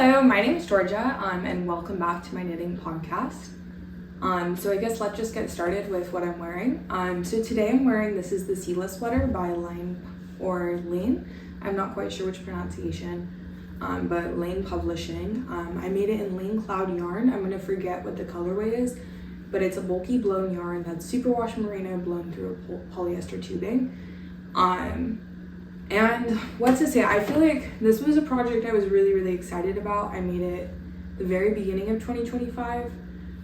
Hello, my name is Georgia, and welcome back to my knitting podcast. So I guess let's just get started with what I'm wearing. So today I'm wearing, this is the Seela sweater by Lane. I'm not quite sure which pronunciation, but Lane Publishing. I made it in Lane Cloud yarn. I'm gonna forget what the colorway is, but it's a bulky blown yarn that's superwash merino blown through a polyester tubing. And what to say, I feel like this was a project I was really excited about. I made it the very beginning of 2025.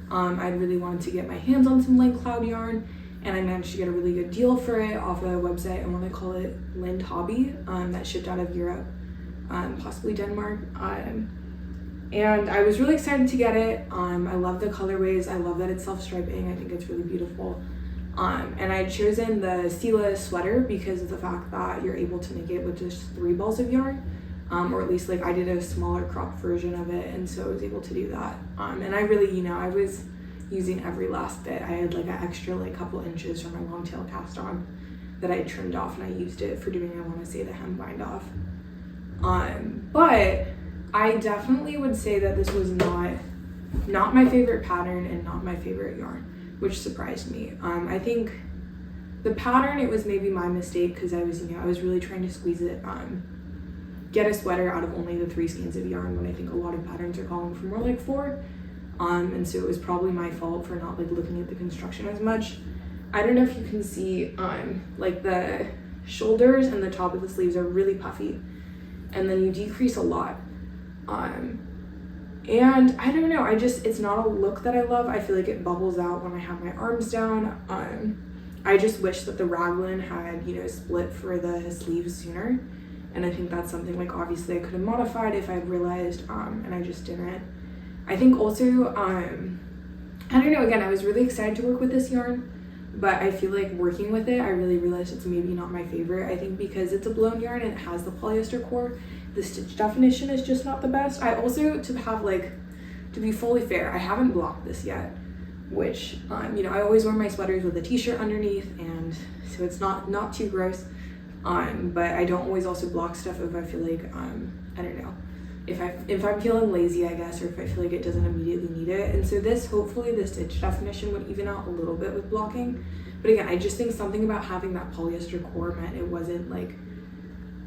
I really wanted to get my hands on some Lane Cloud yarn, and I managed to get a really good deal for it off a website. I want to call it Lind Hobby, that shipped out of Europe, possibly Denmark. And I was really excited to get it. I love the colorways. I love that it's self-striping. I think it's really beautiful. And I had chosen the Seela sweater because of the fact that you're able to make it with just 3 balls of yarn, or at least like I did a smaller cropped version of it, and so I was able to do that. And I really, I was using every last bit. I had like an extra like couple inches from my long tail cast on that I trimmed off, and I used it for doing, I want to say, the hem bind off. But I definitely would say that this was not my favorite pattern and not my favorite yarn, which surprised me. I think the pattern, it was maybe my mistake because I was really trying to squeeze it, get a sweater out of only the 3 skeins of yarn when I think a lot of patterns are calling for more like 4. And so it was probably my fault for not like looking at the construction as much. I don't know if you can see, like the shoulders and the top of the sleeves are really puffy, and then you decrease a lot. And I don't know, it's not a look that I love. I feel like it bubbles out when I have my arms down. I just wish that the raglan had, split for the sleeves sooner. And I think that's something like obviously I could have modified if I'd realized, and I just didn't. I think also, I don't know, again, I was really excited to work with this yarn, but I feel like working with it, I really realized it's maybe not my favorite. I think because it's a blown yarn and it has the polyester core, the stitch definition is just not the best. I also, to be fully fair, I haven't blocked this yet, which, I always wear my sweaters with a t-shirt underneath, and so it's not too gross. But I don't always also block stuff if I feel like, I don't know, if I'm feeling lazy, I guess, or if I feel like it doesn't immediately need it. And so hopefully the stitch definition would even out a little bit with blocking. But again, I just think something about having that polyester core meant it wasn't like,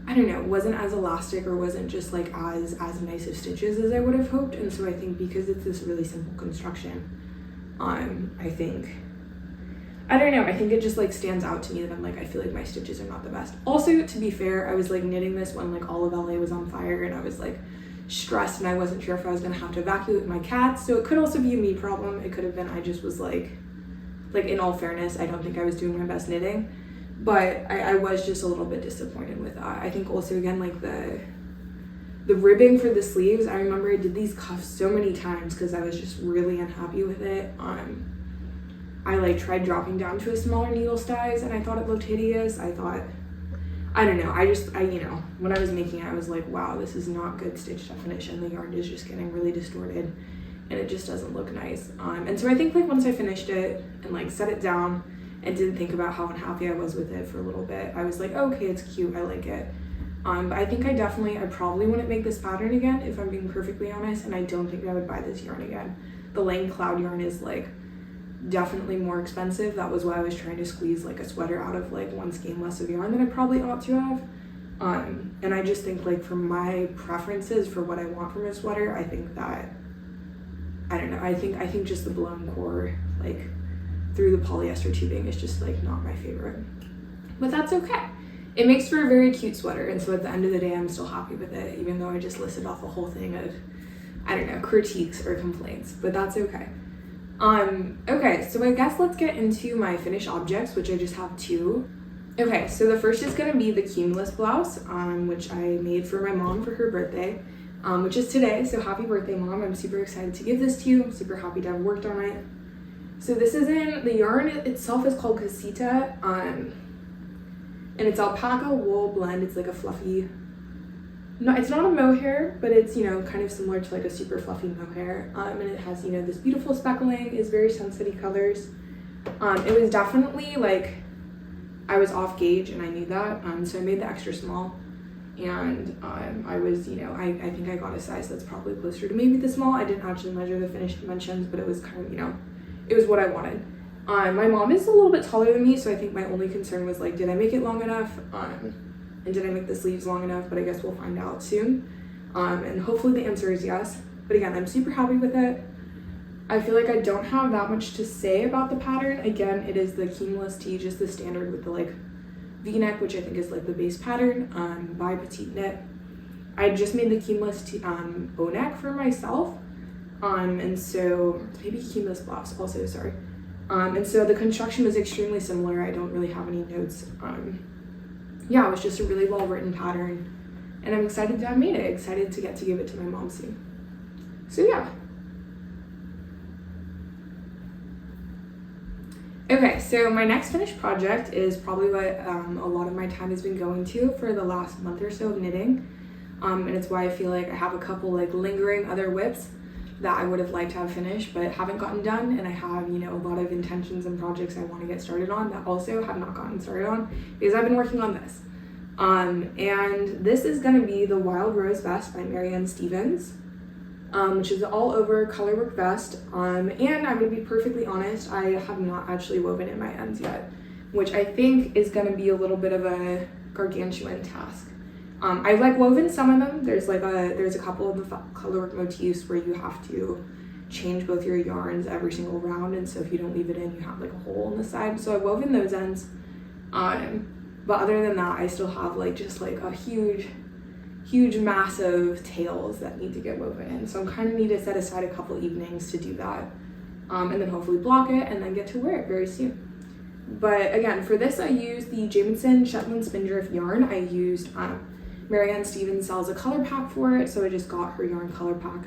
I don't know, it wasn't as elastic or wasn't just like as nice of stitches as I would have hoped. And so I think because it's this really simple construction, I think it just like stands out to me that I'm like, I feel like my stitches are not the best. Also, to be fair, I was like knitting this when like all of LA was on fire, and I was like stressed, and I wasn't sure if I was gonna have to evacuate my cats. So it could also be a me problem. It could have been I just was like in all fairness, I don't think I was doing my best knitting. But I was just a little bit disappointed with that. I think also, again, like the ribbing for the sleeves, I remember I did these cuffs so many times because I was just really unhappy with it. I like tried dropping down to a smaller needle size, and I thought it looked hideous. I don't know, when I was making it, I was like, wow, this is not good stitch definition. The yarn is just getting really distorted, and it just doesn't look nice. And so I think like once I finished it and like set it down and didn't think about how unhappy I was with it for a little bit, I was like, okay, it's cute, I like it. But I think I probably wouldn't make this pattern again, if I'm being perfectly honest, and I don't think I would buy this yarn again. The Lane Cloud yarn is like definitely more expensive. That was why I was trying to squeeze like a sweater out of like 1 skein less of yarn than I probably ought to have. And I just think like for my preferences for what I want from a sweater, I think that, I don't know, I think just the blown core, like through the polyester tubing, is just like not my favorite. But that's okay. It makes for a very cute sweater, and so at the end of the day, I'm still happy with it, even though I just listed off a whole thing of, I don't know, critiques or complaints, but that's okay. Okay, so I guess let's get into my finished objects, which I just have 2. Okay, so the first is gonna be the Cumulus blouse, which I made for my mom for her birthday, which is today, so happy birthday, Mom. I'm super excited to give this to you. I'm super happy to have worked on it. So this is the yarn itself is called Casita, and it's alpaca wool blend. It's like a fluffy, no, it's not a mohair, but it's, kind of similar to like a super fluffy mohair. And it has, this beautiful speckling, is very Sun-City colors. It was definitely like, I was off gauge and I knew that, so I made the extra small. and I was, you know, I think I got a size that's probably closer to maybe the small. I didn't actually measure the finished dimensions, but it was kind of, you know, it was what I wanted. My mom is a little bit taller than me, so I think my only concern was like, did I make it long enough? And did I make the sleeves long enough? But I guess we'll find out soon. And hopefully the answer is yes. But again, I'm super happy with it. I feel like I don't have that much to say about the pattern. Again, it is the Cumulus tee, just the standard with the like V-neck, which I think is like the base pattern by PetiteKnit. I just made the Cumulus O-neck for myself. And so maybe Cumulus Blouse also, sorry. And so the construction was extremely similar. I don't really have any notes. Yeah, it was just a really well written pattern, and I'm excited to have made it, excited to get to give it to my mom soon. So yeah. Okay, so my next finished project is probably what a lot of my time has been going to for the last month or so of knitting. And it's why I feel like I have a couple like lingering other whips that I would have liked to have finished but haven't gotten done, and I have, you know, a lot of intentions and projects I want to get started on that also have not gotten started on because I've been working on this. And this is going to be the Wild Rose Vest by Marianne Stevens, which is all over colorwork vest. And I'm going to be perfectly honest, I have not actually woven in my ends yet, which I think is going to be a little bit of a gargantuan task. I've like woven some of them. There's a couple of the colorwork motifs where you have to change both your yarns every single round, and so if you don't leave it in, you have like a hole in the side. So I've woven those ends. But other than that, I still have like just like a huge massive tails that need to get woven in. So I kind of need to set aside a couple evenings to do that, and then hopefully block it and then get to wear it very soon. But again, for this I used the Jamieson Shetland Spindrift yarn. I used Marianne Stevens sells a color pack for it, so I just got her yarn color pack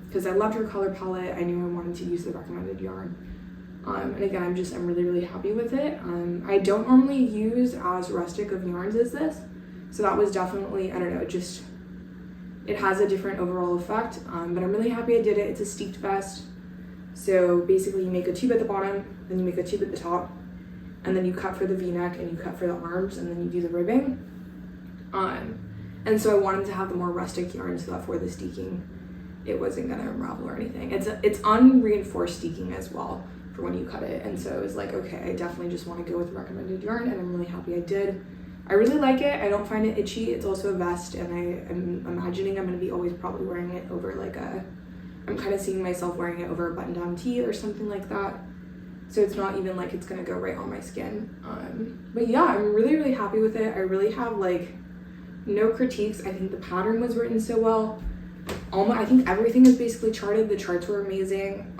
because I loved her color palette. I knew I wanted to use the recommended yarn. And again, I'm really happy with it. I don't normally use as rustic of yarns as this, so that was definitely, I don't know, it has a different overall effect, but I'm really happy I did it. It's a steeped vest, so basically you make a tube at the bottom, then you make a tube at the top, and then you cut for the V-neck and you cut for the arms, and then you do the ribbing. And so I wanted to have the more rustic yarn so that for the steeking, it wasn't gonna unravel or anything. It's unreinforced steeking as well for when you cut it, and so it was like, okay, I definitely just want to go with recommended yarn, and I'm really happy I did. I really like it. I don't find it itchy. It's also a vest, and I'm imagining I'm gonna be always probably wearing it over like I'm kind of seeing myself wearing it over a button-down tee or something like that. So it's not even like it's gonna go right on my skin. But yeah, I'm really happy with it. I really have like no critiques. I think the pattern was written so well. I think everything is basically charted. The charts were amazing.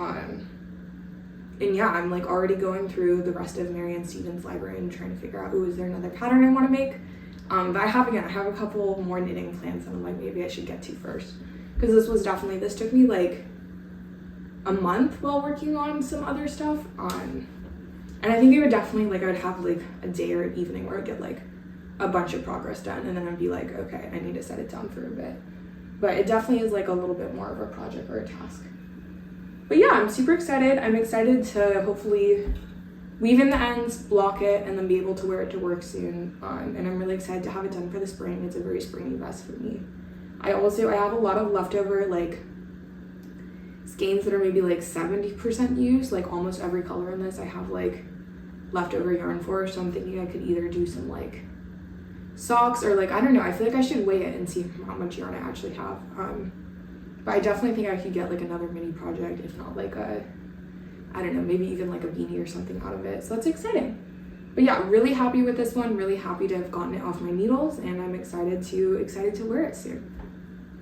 And yeah, I'm like already going through the rest of Marianne Stevens' library and trying to figure out, is there another pattern I want to make? But I have a couple more knitting plans that I'm like, maybe I should get to first. Because this took me like a month while working on some other stuff. And I think it would definitely, like, I would have like a day or an evening where I'd get like a bunch of progress done, and then I'd be like, okay, I need to set it down for a bit. But it definitely is like a little bit more of a project or a task. But yeah, I'm super excited. I'm excited to hopefully weave in the ends, block it, and then be able to wear it to work soon. And I'm really excited to have it done for the spring. It's a very springy vest for me. I have a lot of leftover like skeins that are maybe like 70% used. Like almost every color in this I have like leftover yarn for, so I'm thinking I could either do some like socks or like, I don't know, I feel like I should weigh it and see how much yarn I actually have. But I definitely think I could get like another mini project, if not like I don't know, maybe even like a beanie or something out of it. So that's exciting. But yeah, really happy with this one, really happy to have gotten it off my needles, and I'm excited to wear it soon.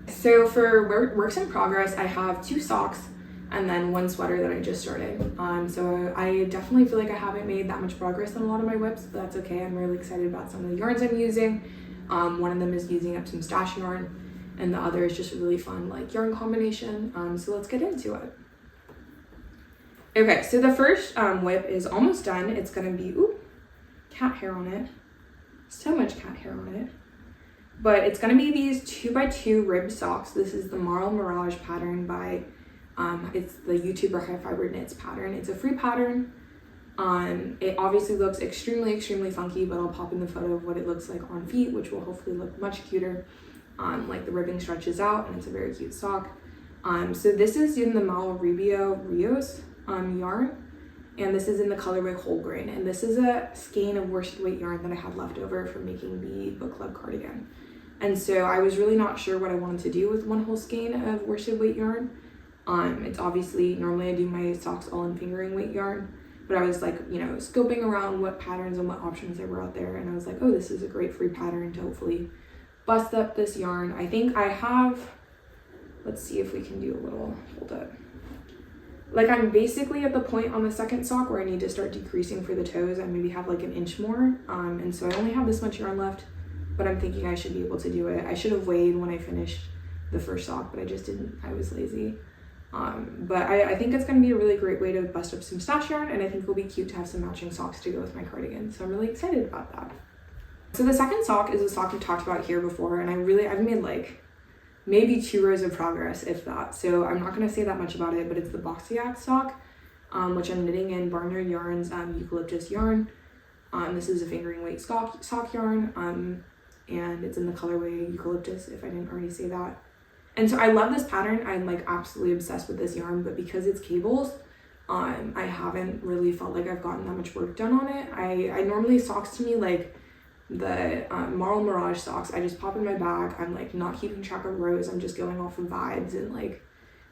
So for works in progress, I have 2 socks and then 1 sweater that I just started. So I definitely feel like I haven't made that much progress on a lot of my whips, but that's okay. I'm really excited about some of the yarns I'm using. One of them is using up some stash yarn, and the other is just a really fun like yarn combination. So let's get into it. Okay, so the first whip is almost done. It's gonna be, cat hair on it. So much cat hair on it. But it's gonna be these 2x2 rib socks. This is the Marl Mirage pattern by, it's the YouTuber High Fiber Knits pattern. It's a free pattern. It obviously looks extremely funky, but I'll pop in the photo of what it looks like on feet, which will hopefully look much cuter. Like the ribbing stretches out and it's a very cute sock. So this is in the Malabrigo Rios yarn, and this is in the colorway whole grain, and this is a skein of worsted weight yarn that I had left over from making the book club cardigan. And so I was really not sure what I wanted to do with one whole skein of worsted weight yarn. It's obviously, normally I do my socks all in fingering weight yarn, but I was like, you know, scoping around what patterns and what options there were out there, and I was like, oh, this is a great free pattern to hopefully bust up this yarn. I think I have, let's see if we can do a little, hold up. Like I'm basically at the point on the second sock where I need to start decreasing for the toes. I maybe have like an inch more. And so I only have this much yarn left, but I'm thinking I should be able to do it. I should have weighed when I finished the first sock, but I just didn't, I was lazy. But I think it's gonna be a really great way to bust up some stash yarn, and I think it'll be cute to have some matching socks to go with my cardigan. So I'm really excited about that. So the second sock is a sock we've talked about here before, and I've made like maybe 2 rows of progress, if that. So I'm not gonna say that much about it, but it's the Boixac sock, which I'm knitting in Barnyard Yarn's Eucalyptus yarn. This is a fingering weight sock yarn, and it's in the colorway Eucalyptus, if I didn't already say that. And so I love this pattern. I'm like absolutely obsessed with this yarn, but because it's cables, I haven't really felt like I've gotten that much work done on it. I normally, socks to me, like the Marl Mirage socks, I just pop in my bag. I'm like not keeping track of rows. I'm just going off of vibes and like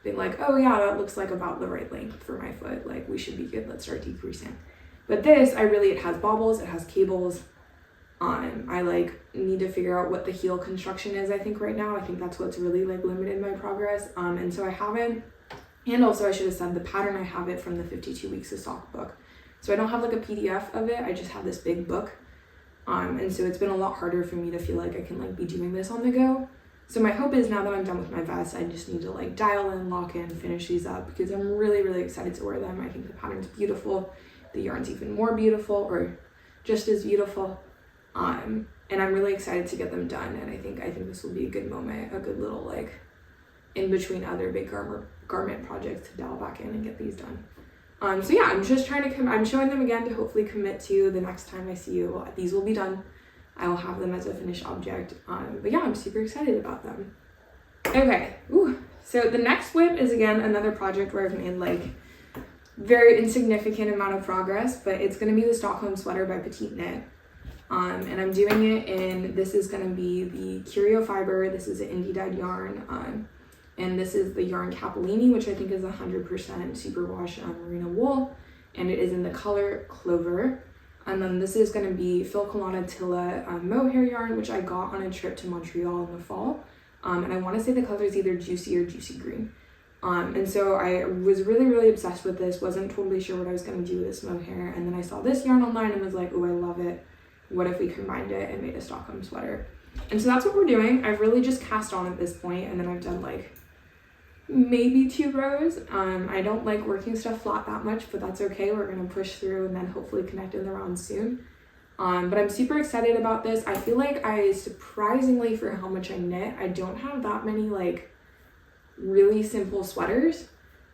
being like, oh yeah, that looks like about the right length for my foot. Like we should be good. Let's start decreasing. But this, it has bobbles, it has cables. I like need to figure out what the heel construction is, I think right now. I think that's what's really like limited my progress. And so I haven't, and also I should have said the pattern, I have it from the 52 Weeks of Sock book. So I don't have like a PDF of it. I just have this big book. And so it's been a lot harder for me to feel like I can like be doing this on the go. So my hope is now that I'm done with my vest, I just need to like dial in, lock in, finish these up, because I'm really excited to wear them. I think the pattern's beautiful. The yarn's even more beautiful, or just as beautiful. And I'm really excited to get them done. And I think this will be a good moment, a good little like in between other big garment projects to dial back in and get these done. So yeah, I'm just trying to I'm showing them again to hopefully commit to the next time I see you. These will be done. I will have them as a finished object. But yeah, I'm super excited about them. Okay, so the next whip is again another project where I've made like very insignificant amount of progress, but it's gonna be the Stockholm sweater by PetiteKnit. And I'm doing it in, this is gonna be the Curio fiber. This is an indie dyed yarn. And this is the yarn Capellini, which I think is 100% superwash merino wool. And it is in the color Clover. And then this is gonna be Phil Colonna Tilla mohair yarn, which I got on a trip to Montreal in the fall. And I wanna say the color is either juicy or juicy green. And so I was really obsessed with this, wasn't totally sure what I was gonna do with this mohair. And then I saw this yarn online and was like, oh, I love it. What if we combined it and made a Stockholm sweater? And so that's what we're doing. I've really just cast on at this point, and then I've done like maybe 2 rows. I don't like working stuff flat that much, but that's okay. We're gonna push through and then hopefully connect in the round soon. But I'm super excited about this. I feel like surprisingly for how much I knit, I don't have that many like really simple sweaters.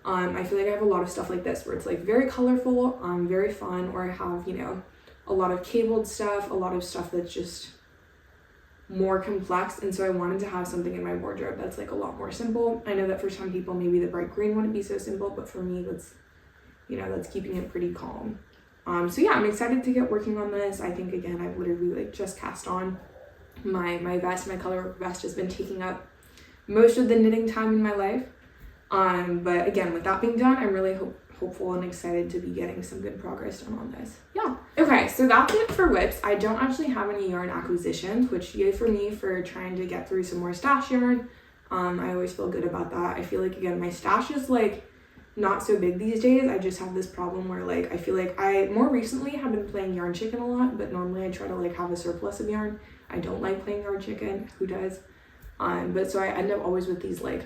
I feel like I have a lot of stuff like this where it's like very colorful, very fun, or I have, you know, a lot of cabled stuff, a lot of stuff that's just more complex. And so I wanted to have something in my wardrobe that's like a lot more simple. I know that for some people, maybe the bright green wouldn't be so simple, but for me, that's keeping it pretty calm. So yeah, I'm excited to get working on this. I think again, I've literally like just cast on my vest. My color vest has been taking up most of the knitting time in my life. But again, with that being done, I'm really hopeful and excited to be getting some good progress done on this. Yeah. Okay, so that's it for whips. I don't actually have any yarn acquisitions, which yay for me for trying to get through some more stash yarn. I always feel good about that. I feel like, again, my stash is like not so big these days. I just have this problem where like I feel like I more recently have been playing yarn chicken a lot, but normally I try to like have a surplus of yarn. I don't like playing yarn chicken. Who does? But so I end up always with these like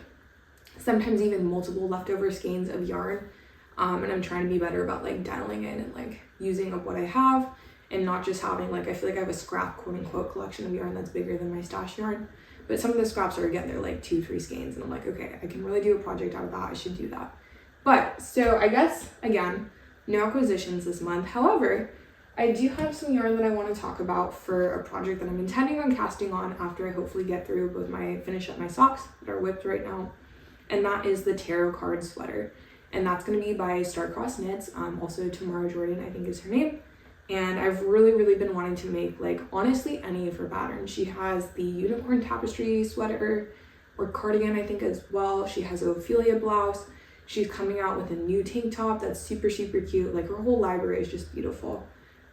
sometimes even multiple leftover skeins of yarn. And I'm trying to be better about like dialing in and like using up what I have and not just having like, I feel like I have a scrap quote unquote collection of yarn that's bigger than my stash yarn. But some of the scraps are, again, they're like 2-3 skeins, and I'm like, okay, I can really do a project out of that. I should do that. But so I guess again, no acquisitions this month. However, I do have some yarn that I want to talk about for a project that I'm intending on casting on after I hopefully get through finish up my socks that are whipped right now. And that is the tarot card sweater. And that's going to be by Star-Crossed Knits. Also Tamara Jordan, I think is her name. And I've really been wanting to make, like, honestly any of her patterns. She has the unicorn tapestry sweater or cardigan, I think, as well. She has a Ophelia blouse. She's coming out with a new tank top that's super cute. Like, her whole library is just beautiful.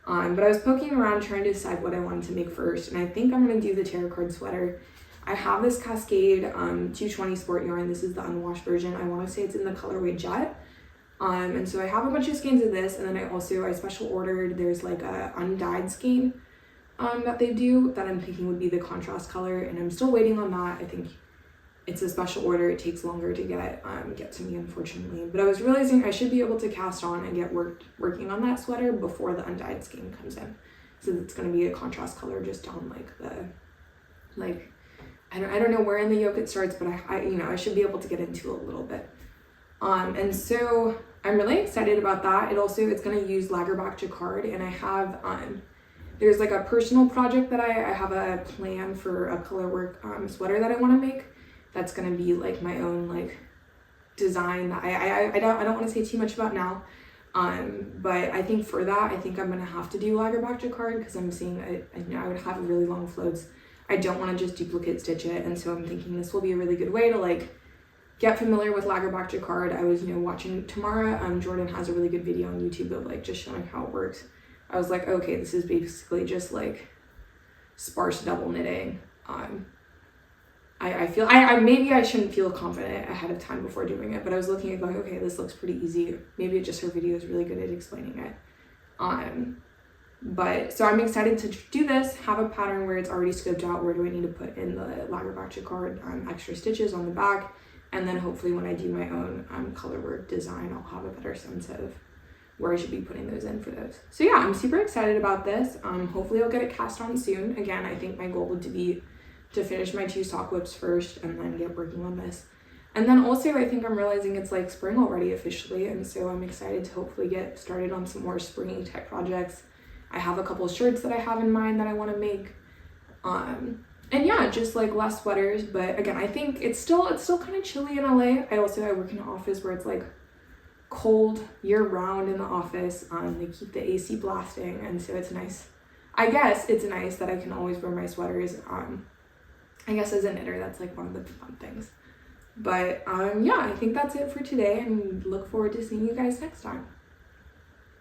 But I was poking around trying to decide what I wanted to make first, and I think I'm going to do the tarot card sweater. I have this Cascade 220 sport yarn. This is the unwashed version. I want to say it's in the colorway Jet. And so I have a bunch of skeins of this, and then I special ordered, there's like a undyed skein that they do that I'm thinking would be the contrast color, and I'm still waiting on that. I think it's a special order. It takes longer to get to me, unfortunately. But I was realizing I should be able to cast on and get working on that sweater before the undyed skein comes in. So it's going to be a contrast color just on I don't know where in the yoke it starts, but I should be able to get into it a little bit. And so I'm really excited about that. It's going to use Lagerback jacquard, and I have there's like a personal project that I have a plan for a color work sweater that I want to make. That's going to be like my own like design that I don't want to say too much about now. But I think for that, I think I'm going to have to do Lagerback jacquard because I'm seeing I would have really long floats. I don't want to just duplicate stitch it, and so I'm thinking this will be a really good way to like get familiar with Lagerback jacquard. I was watching Tamara Jordan has a really good video on YouTube of like just showing how it works. I was like, okay, this is basically just like sparse double knitting. I feel maybe I shouldn't feel confident ahead of time before doing it, but I was looking at going, okay, this looks pretty easy. Maybe just her video is really good at explaining it. But so I'm excited to do this, have a pattern where it's already scoped out where do I need to put in the Lagerback jacquard extra stitches on the back, and then hopefully when I do my own color work design, I'll have a better sense of where I should be putting those in for those. So yeah, I'm super excited about this. Hopefully I'll get it cast on soon. Again, I think my goal would be to finish my 2 sock whips first and then get working on this. And then also I think I'm realizing it's like spring already officially, and so I'm excited to hopefully get started on some more springy type projects. I have a couple of shirts that I have in mind that I want to make. And yeah, just like less sweaters, but again, I think it's still kind of chilly in LA. I work in an office where it's like cold year round in the office. They keep the AC blasting, and so it's nice. I guess it's nice that I can always wear my sweaters. I guess as a knitter, that's like one of the fun things. But yeah, I think that's it for today, and look forward to seeing you guys next time.